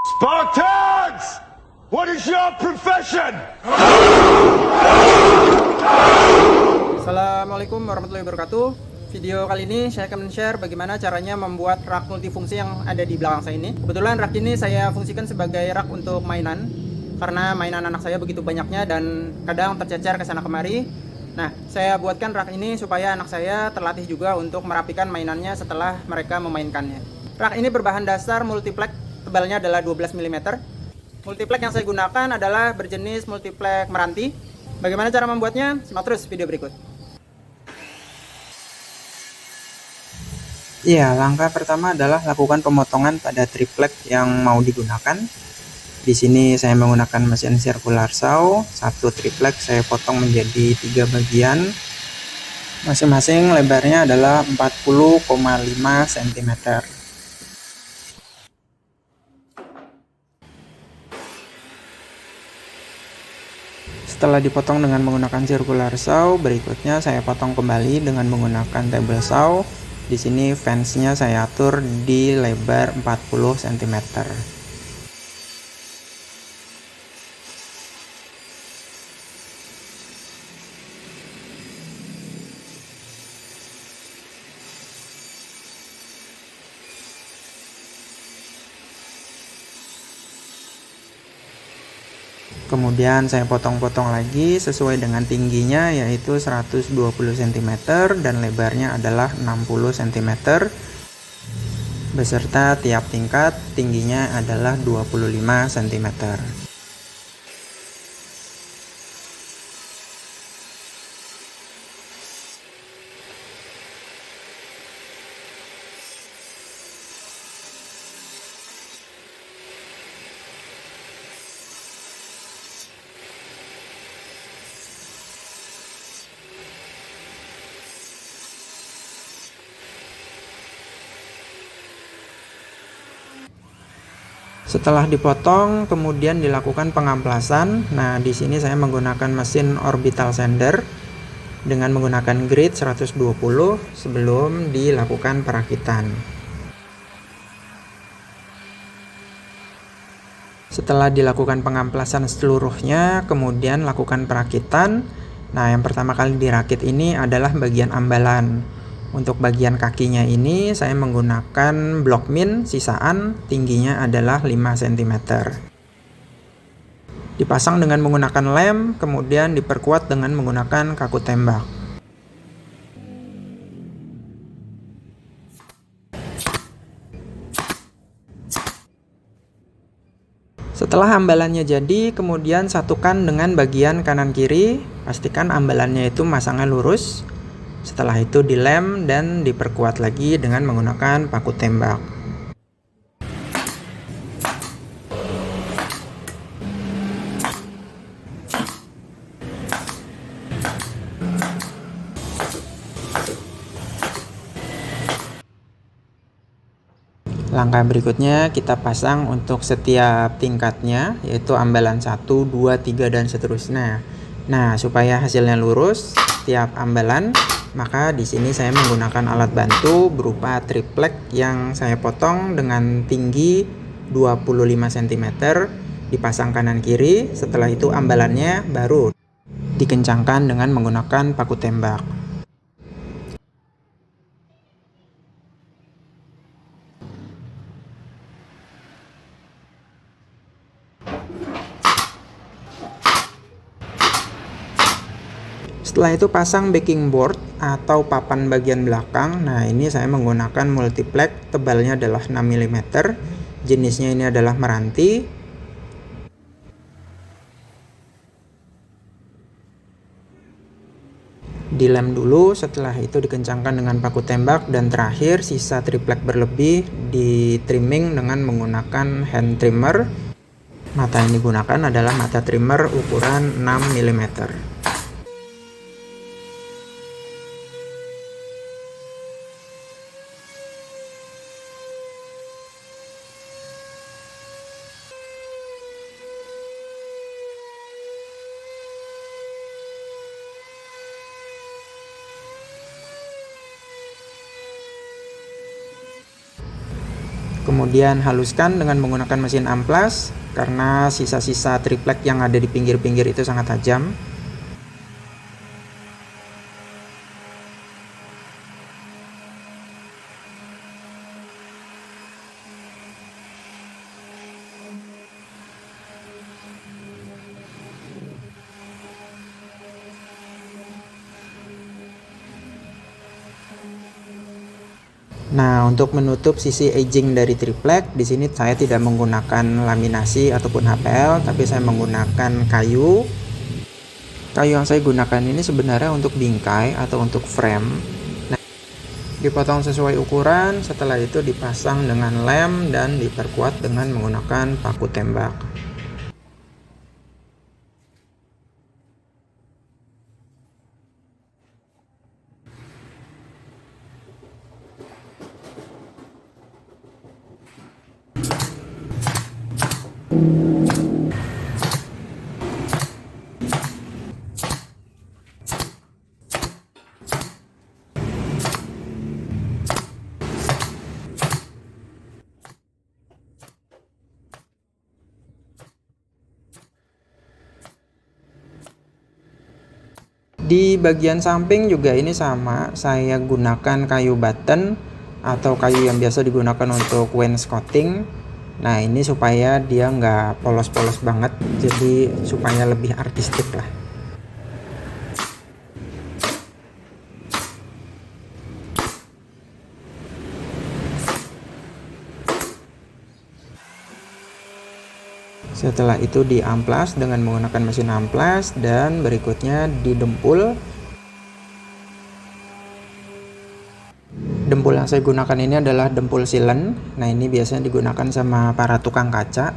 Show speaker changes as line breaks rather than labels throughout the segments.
Spartans! What is your profession?
Assalamualaikum warahmatullahi wabarakatuh. Video kali ini saya akan share bagaimana caranya membuat rak multifungsi yang ada di belakang saya ini. Kebetulan rak ini saya fungsikan sebagai rak untuk mainan, karena mainan anak saya begitu banyaknya dan kadang tercecer ke sana kemari. Nah, saya buatkan rak ini supaya anak saya terlatih juga untuk merapikan mainannya setelah mereka memainkannya. Rak ini berbahan dasar multiplex, tebalnya adalah 12 mm. Multiplex yang saya gunakan adalah berjenis multiplex meranti. Bagaimana cara membuatnya? Simak terus video berikut.
Iya, langkah pertama adalah lakukan pemotongan pada triplek yang mau digunakan. Di sini saya menggunakan mesin circular saw. Satu triplek saya potong menjadi 3 bagian. Masing-masing lebarnya adalah 40,5 cm. Setelah dipotong dengan menggunakan circular saw, berikutnya saya potong kembali dengan menggunakan table saw. Di sini fansnya saya atur di lebar 40 cm. Kemudian saya potong-potong lagi sesuai dengan tingginya, yaitu 120 cm dan lebarnya adalah 60 cm, beserta tiap tingkat tingginya adalah 25 cm. Setelah dipotong, kemudian dilakukan pengamplasan. Nah, di sini saya menggunakan mesin orbital sander dengan menggunakan grit 120 sebelum dilakukan perakitan. Setelah dilakukan pengamplasan seluruhnya, kemudian lakukan perakitan. Nah, yang pertama kali dirakit ini adalah bagian ambalan. Untuk bagian kakinya ini saya menggunakan blok min sisaan, tingginya adalah 5 cm. Dipasang dengan menggunakan lem, kemudian diperkuat dengan menggunakan kaku tembak. Setelah ambalannya jadi, kemudian satukan dengan bagian kanan kiri, pastikan ambalannya itu masangnya lurus. Setelah itu dilem dan diperkuat lagi dengan menggunakan paku tembak. Langkah berikutnya kita pasang untuk setiap tingkatnya, yaitu ambalan 1, 2, 3 dan seterusnya. Nah, supaya hasilnya lurus setiap ambalan, maka di sini saya menggunakan alat bantu berupa triplek yang saya potong dengan tinggi 25 cm, dipasang kanan kiri. Setelah itu ambalannya baru dikencangkan dengan menggunakan paku tembak. Setelah itu pasang backing board atau papan bagian belakang. Nah, ini saya menggunakan multiplex, tebalnya adalah 6 mm. Jenisnya ini adalah meranti. Dilem dulu, setelah itu dikencangkan dengan paku tembak, dan terakhir sisa triplek berlebih di trimming dengan menggunakan hand trimmer. Mata yang digunakan adalah mata trimmer ukuran 6 mm. Kemudian haluskan dengan menggunakan mesin amplas karena sisa-sisa triplek yang ada di pinggir-pinggir itu sangat tajam. Nah, untuk menutup sisi edging dari triplek, di sini saya tidak menggunakan laminasi ataupun HPL, tapi saya menggunakan kayu. Kayu yang saya gunakan ini sebenarnya untuk bingkai atau untuk frame. Nah, dipotong sesuai ukuran, setelah itu dipasang dengan lem dan diperkuat dengan menggunakan paku tembak. Di bagian samping juga ini sama, saya gunakan kayu button atau kayu yang biasa digunakan untuk wainscoting. Nah, ini supaya dia nggak polos-polos banget, jadi supaya lebih artistik lah. Setelah itu diamplas dengan menggunakan mesin amplas dan berikutnya didempul. Dempul yang saya gunakan ini adalah dempul silen. Nah, ini biasanya digunakan sama para tukang kaca.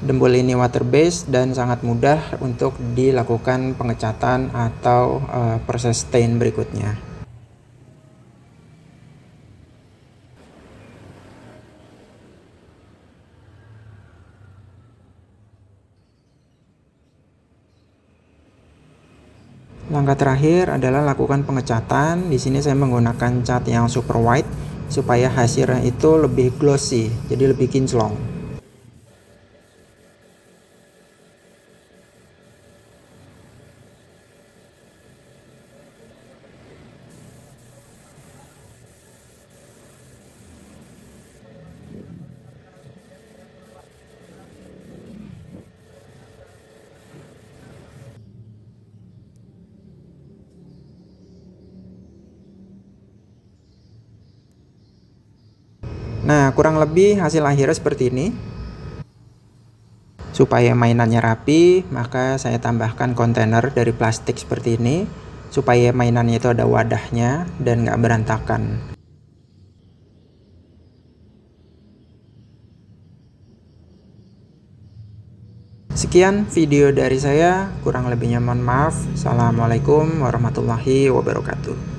Dempul ini water based dan sangat mudah untuk dilakukan pengecatan atau proses stain berikutnya. Langkah terakhir adalah lakukan pengecatan. Di sini saya menggunakan cat yang super white supaya hasilnya itu lebih glossy, jadi lebih kinclong. Nah, kurang lebih hasil akhirnya seperti ini. Supaya mainannya rapi, maka saya tambahkan kontainer dari plastik seperti ini, supaya mainannya itu ada wadahnya dan nggak berantakan. Sekian video dari saya, kurang lebihnya mohon maaf. Assalamualaikum warahmatullahi wabarakatuh.